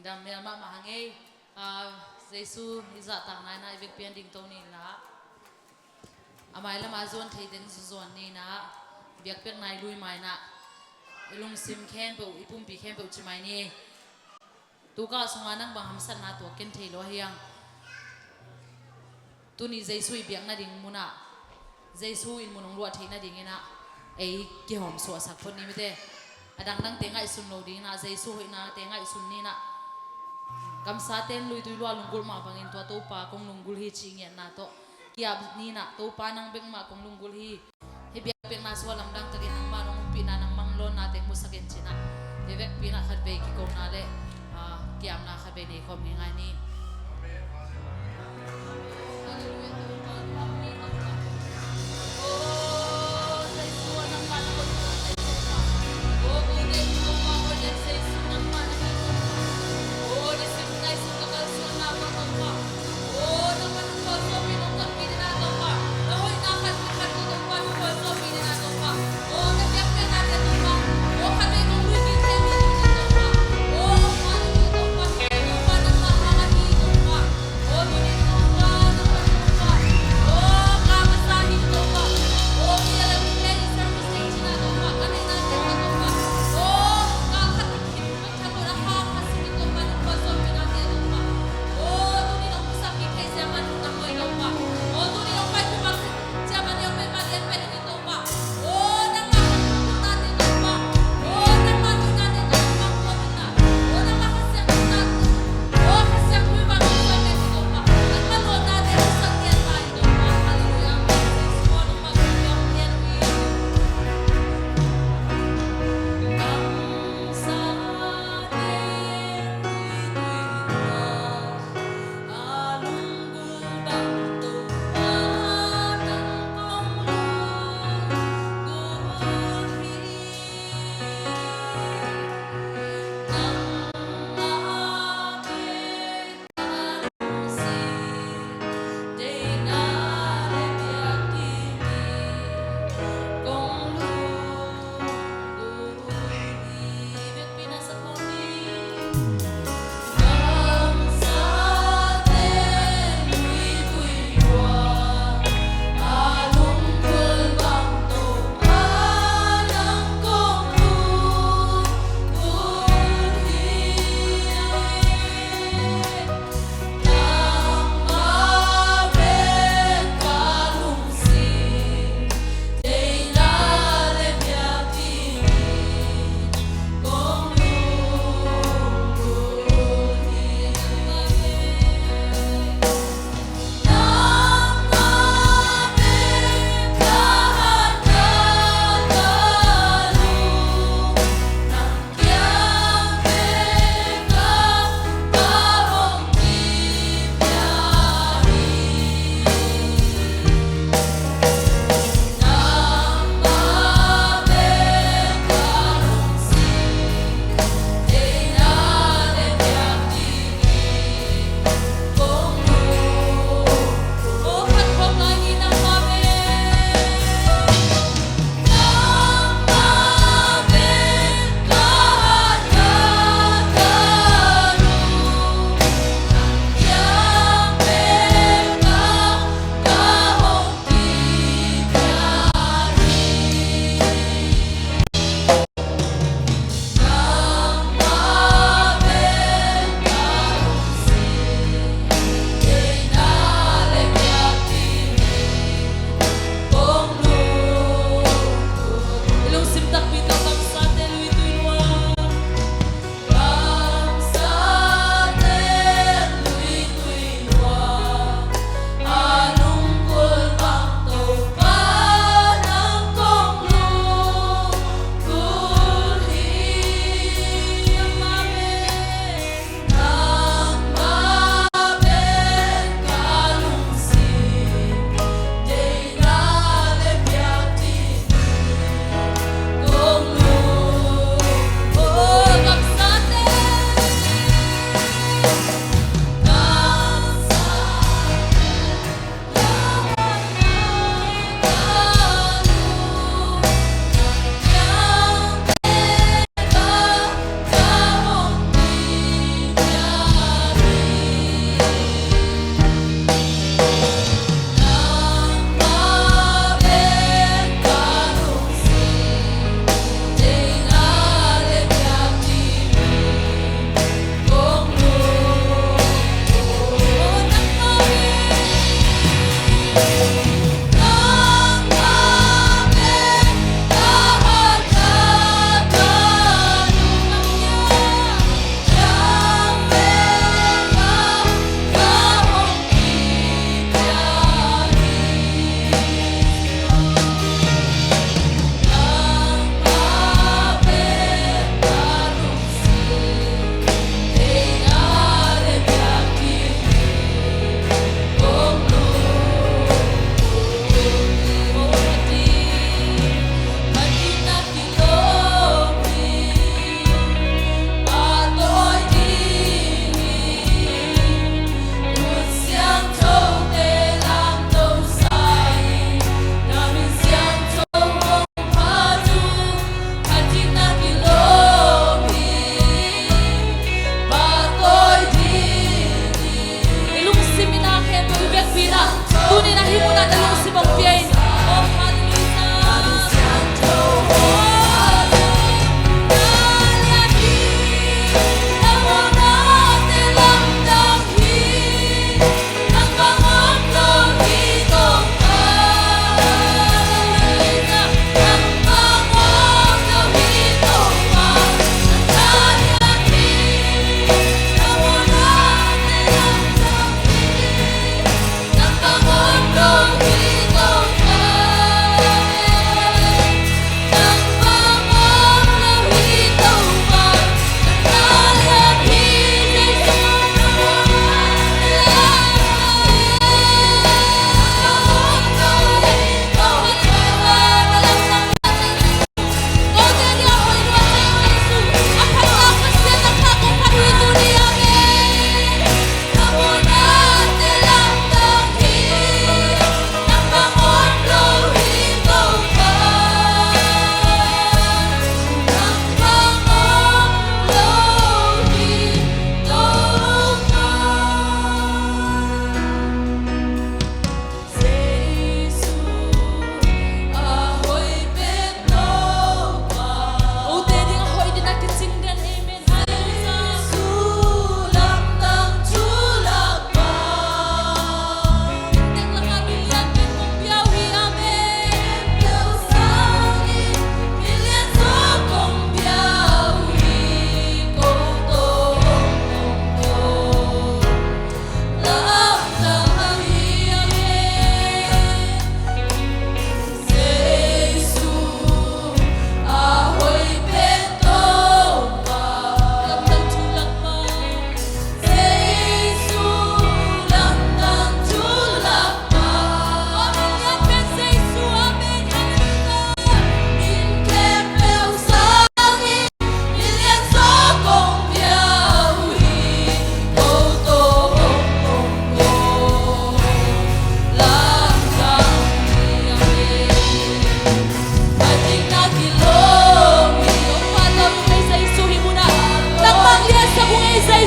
ดำเมียมามาหังเอ้เจสูอิจาต่างนายนะอีเวกเปียนดิ่งโตนี่นะอาไม่ละมาจวนเทเดนจวนนี่นะเบียกเปียกนายลุยไม่นะลุงซิมแค้นเปล่าอีปุ่มปีแค้นเปล่าจิไม่นี่ตัวก็สงานังบางหำสันนาตัวเก่งเทโลเฮียงตัวนี้เจสูอีเบียกนาดิ่งมุนะเจสูอินมุนงรัวเทนาดิ่งเงินะไอ้เกี่ยวหอมสัวสักคนนี้ไม่ได้ดังเตงไอซุนโนดีนะเจสูหินะเตงไอซุนนี่นะกำซาเต้นลุยตุยลัวลุงกุลมาบังอินตัวตู้ปากงลุงกุลฮีชิงเงี้ยนะโตกี่ยบนี่นะตู้ปานังเบงมากงลุงกุลฮีเฮียเบียกเบงนาสวาลำดังตะกินนังมาน้องปีนานังมังลนนาเตงมุสกินชินะเฮียเบกปีนาขัดเบกิโกนาเลกี่ยมนาขัดเบนี่คอมยังไงนี่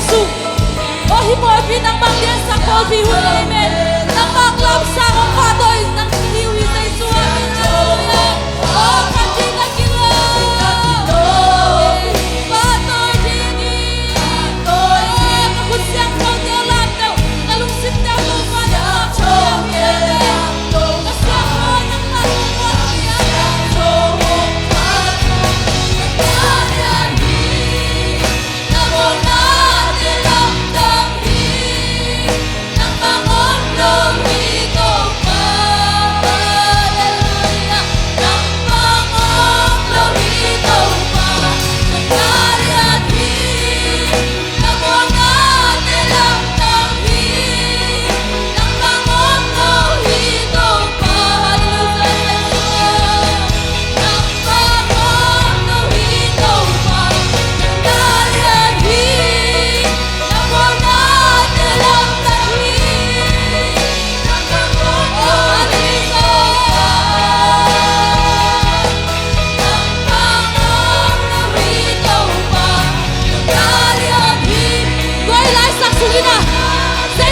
Jesus. O himorbi ng mangyan sa kopi huli, amen. Nang maklap sa akong patoy, nang hiwi sa Jesus, amen. Hallelujah. O kantina kilo. Patoy dingin. O kakutsiyang kong dialan daw. Kalungsip daw ng mga kapsiyang amen. Kasyang ko ng malungkot niya.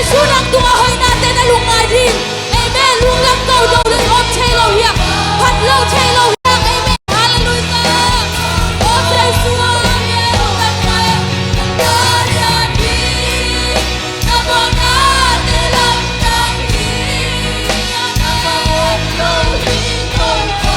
Sunang tungahoy natin na lungadin. Amen. Lungang daw daw din of chaylaw hiyak. Patlaw chaylaw hiyak. Amen. Hallelujah. Of chaylaw hiyak. Lungang kaya. Nangalian hiyak. Nabang natin lang ng hiyak. Nabang daw hito pa.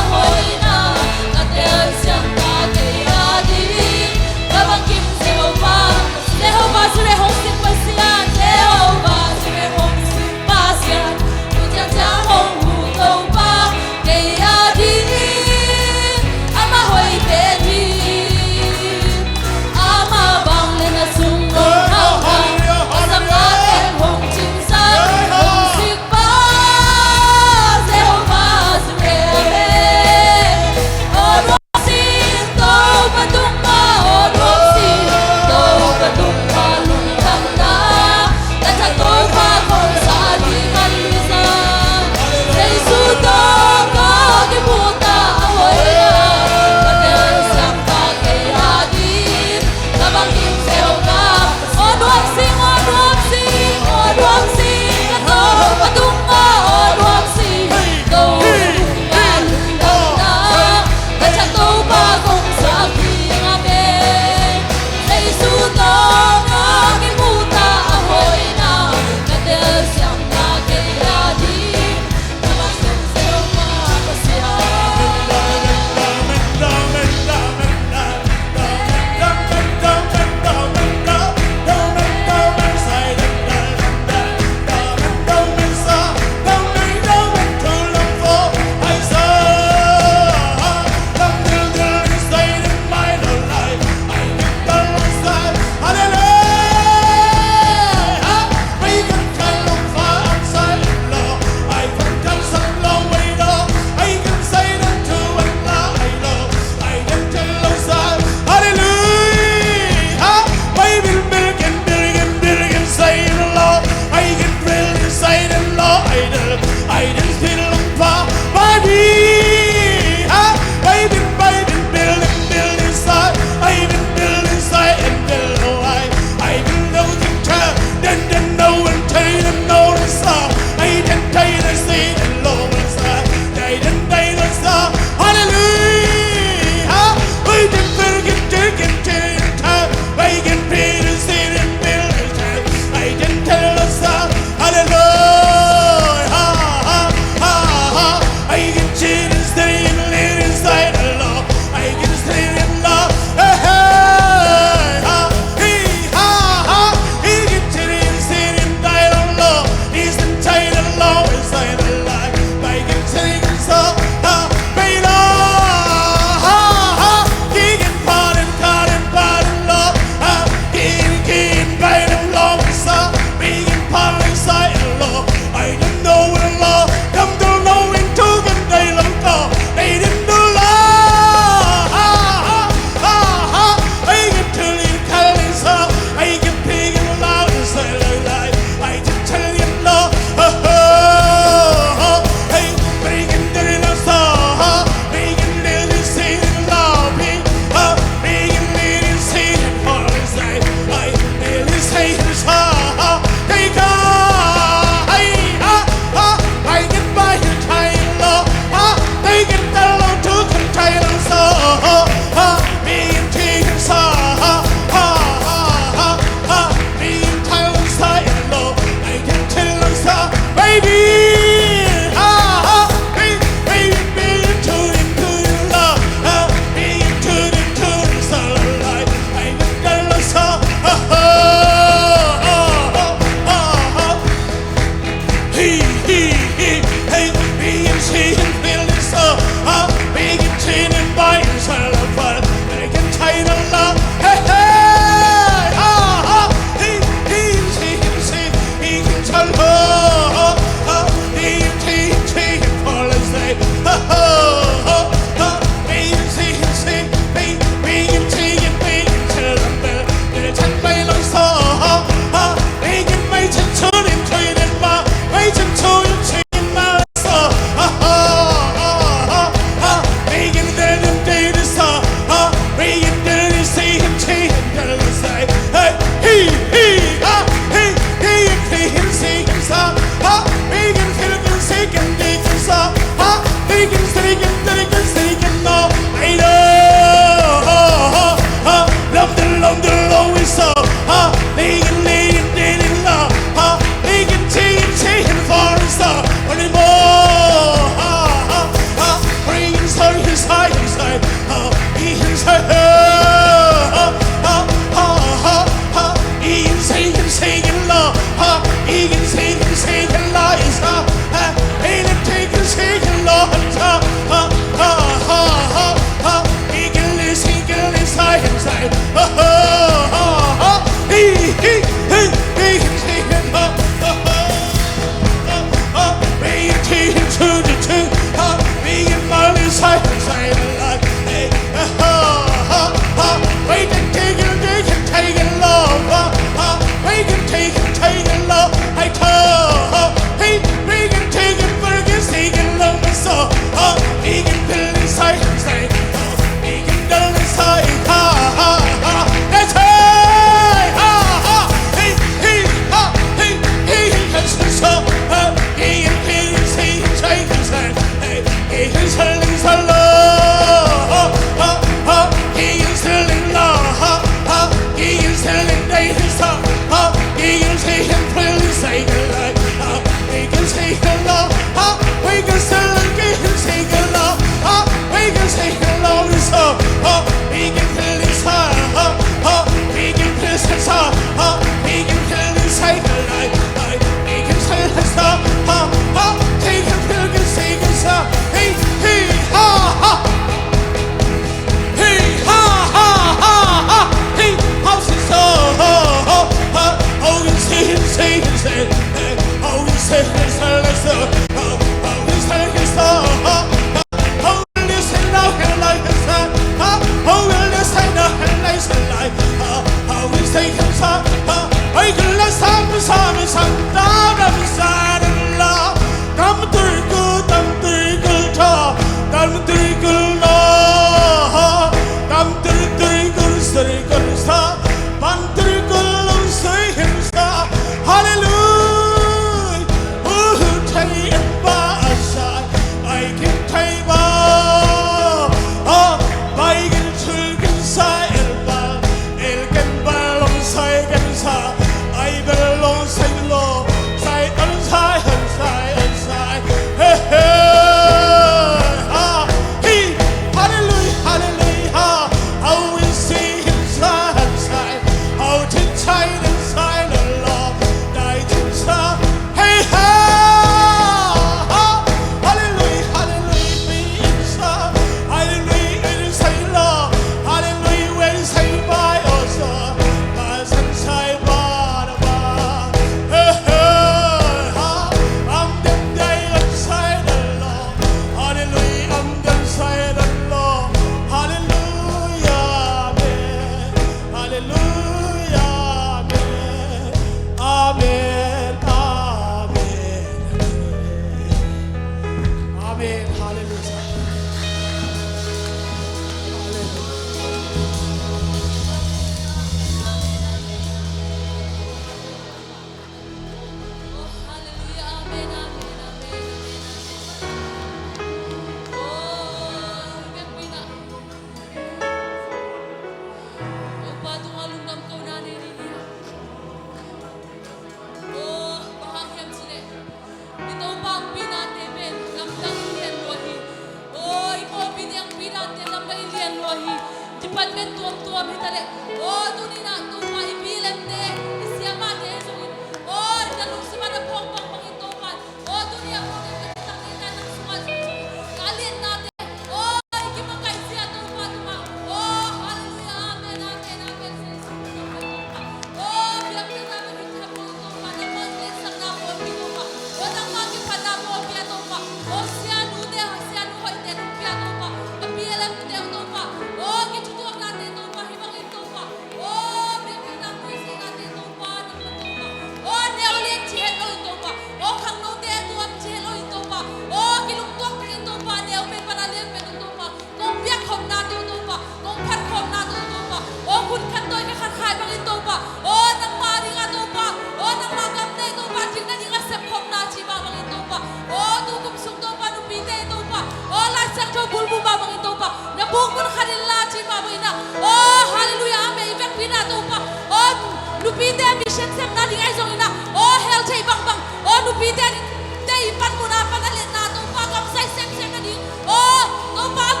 Oh, no pa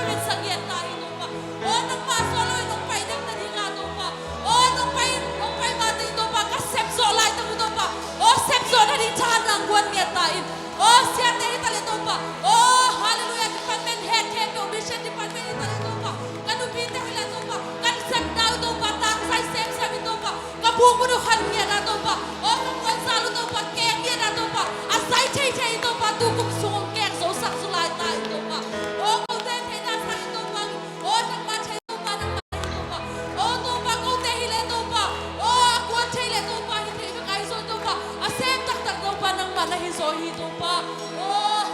kan sangian tayo pa. O nang masolo nang pay dem na dinga to pa. O nang pay mati to pa ka sepso lai to pa. O sepso na di chan nang guan niya tayo. O siya tayo tali to pa. O hallelujah department head mission department tali to pa. Kanu binte hila to pa. Kan sanda to pa tang sai sem sem to pa. Kabugo no han niya na to pa. O kan salo to pa kek niya na to pa. Asai chei to pa tukum sung kek so sak sulai tayo to pa. O ko den he na sa to pa. O nang ma chei to pa nang ma to pa. O to pa ko te hile to pa. O ko chei le to pa hite ka kai so to pa. Asem tak tak to pa nang ma na hi so hi to pa. O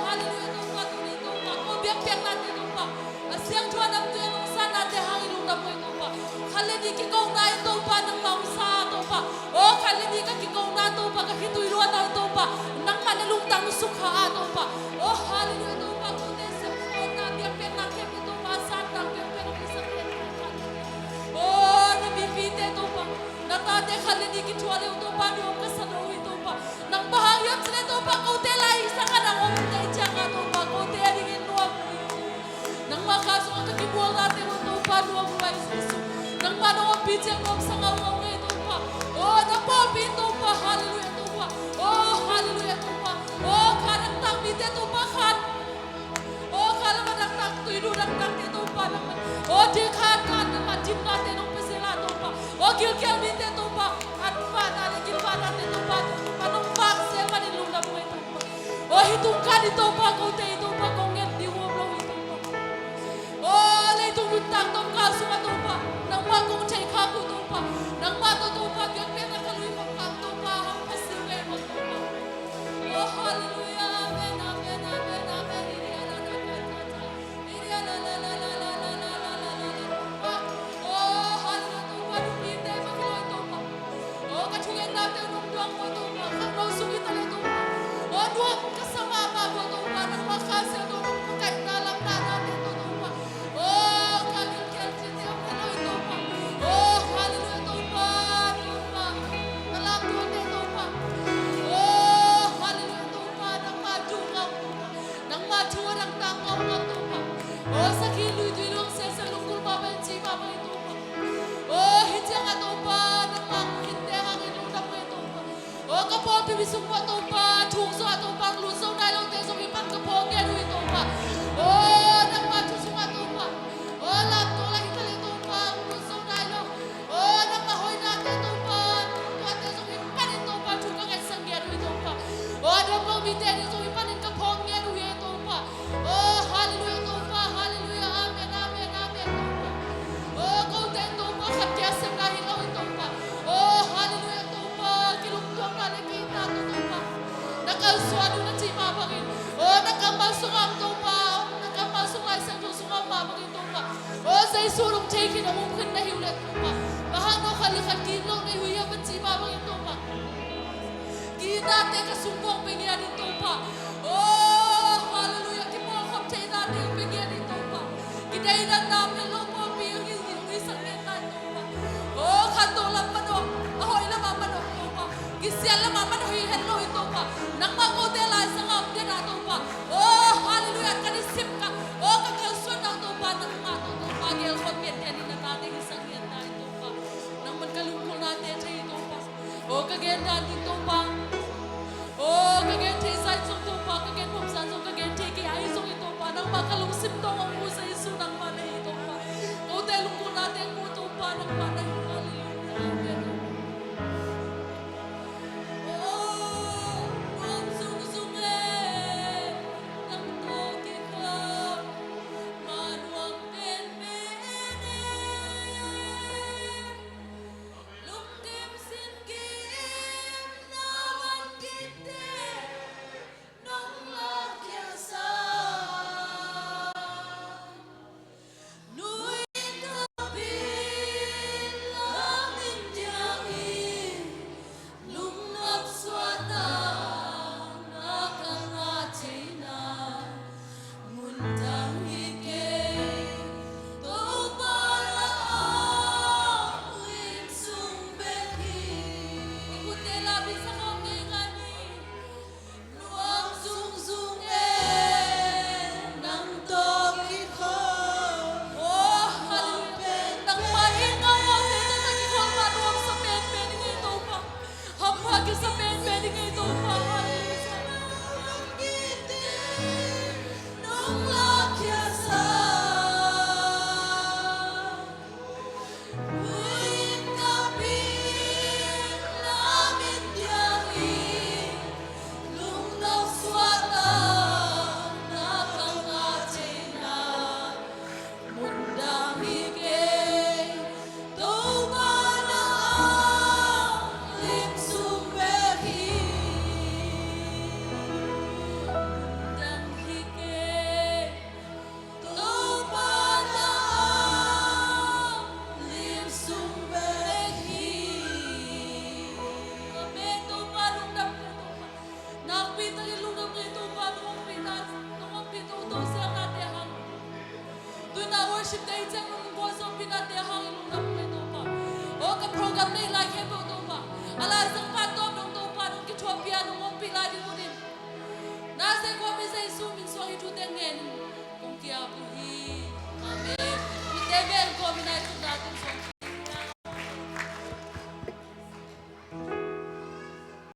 hallelujah to pa to pa. Ko biak biak na to pa. Asyang chua nam tu yang sa na te hang ilung na mo to pa. Khale di ki ko na to pa nang ma sa to pa. O khale di ka ki ko na to pa ka hitui ro na to pa. Nang ma na lung tang sukha to pa. O hallelujah to pa ko te se ko na biak biak na ke to pa sa tang biak biak na sa ke. O na bi bi te to pa. Na ta te khale di ki chua le to pa do ka sa no to pa. Nang bahang yam sile to pa ko te lai sa ka na om te cha ka to pa ko te ri ngin no. Nang makaso ka kibuang natin to pa do ang wai Yesu. Nang mano ang bijang ng sangaw ng ito pa. Oh, napapi ito pa. Hallelujah ito pa. Oh, hallelujah ito pa. Oh, karagtang bite ito pa kan. Oh, karamanagtang tuinuragtang ito pa naman. Oh, di kan naman. Jim natin ang pasila ito pa. Oh, gilgil bite ito pa. At pa, naligil pa natin ito pa. Anong bakse manilong na mo ito pa. Oh, hitungkan ito pa. Kute ito pa. Kung yan, di mo mo ito pa. Oh, lay tumutang tong kaso nga ito pa. Nang magong chay kako ito pa. Nang matuto pa. Yung pinakaluwi pang kako pa. Ang pasilay mo ito pa. Oh, hallelujah. Amen, amen, amen, amen. Oh, hallelujah ito pa. Nupinte, magilo ito pa. Oh, kachungin natin nung duwang mo ito pa. Kang nausungit na ito pa. Oh, duwang kasama pa mo ito pa. Nang makasya ito pa. Kahit nalang na natin ito pa. Oh, kagil-kil siti ang nalo ito pa. Oh, hallelujah ito pa. Ito pa. Nalang doon ito pa. Oh, hallelujah ito pa. Nang madungaw ito pa. Nang majuwa ng tanggaw ito pa. Oh, sa kiluy-dilong sa lungkul mabensi mama ito pa. Oh, hindi ang ito pa. Nang hindi ang inunang mo ito pa. Oh, kapo, bibisong mo ito pa. Chungso ito pa. Lusaw na ilang tesong ipan kapo. Ngero ito pa. Oh, nang machusong ito pa. Oh, lapto lang itali ito pa. Lusaw na ilang. Oh, nang mahoy natin ito pa. Tuwa tesong ipan ito pa. Chunga kahit sang ngero ito pa. Oh, nang pangbitin ito ipanin kapo. Ngero ito pa. Oh, hallelujah ito pa. Hallelujah. Amen, amen, amen ito pa. Oh, kaunti ito pa. Katyasang nahilaw ito pa. Oh, hallelujah ito pa. Kilungtuang nalikita ito pa. Nakalsuano na si mamangin. Oh, nakamasungam ito pa. Nakamasungay sa susungam mamangin ito pa. Oh, sa isurong teki na mungkin na hiulat ito pa. Mahano kalikan kinong na ihuyaman si mamangin ito pa. Ginate kasumbong pingyan ito pa. Oh, hallelujah. Kimokap chay natin yung pingyan ito pa. Kinainan namin lupo piyong yung isang yan ito pa. Oh, katulang manok. Ahoy naman manok ito pa. Gisyal naman manok hello ito pa. Nang magkotela sa ngam din ito pa. Oh, hallelujah. Kanisip ka. Oh, kakalsuan na ito pa. Nang mato ito pa. Gilkot yan na natin isang yan na ito pa. Nang magkalungkol natin siya ito pa. Oh, kagyan natin ito pa. Oh, kagyan siya isang ito pa. Kagyan pumsan so kagyan siya kaya isong ito pa. Nang makalungsip ito ang musa iso ng manay ito worship day jang nung ko so pinate hang nung namme to pa o ka program day like he to pa ala sang pa to nung to pa nung kitopia nung pila di munin na se ko mi se su min so hi tu tengen kung kia bu hi amen mi deben ko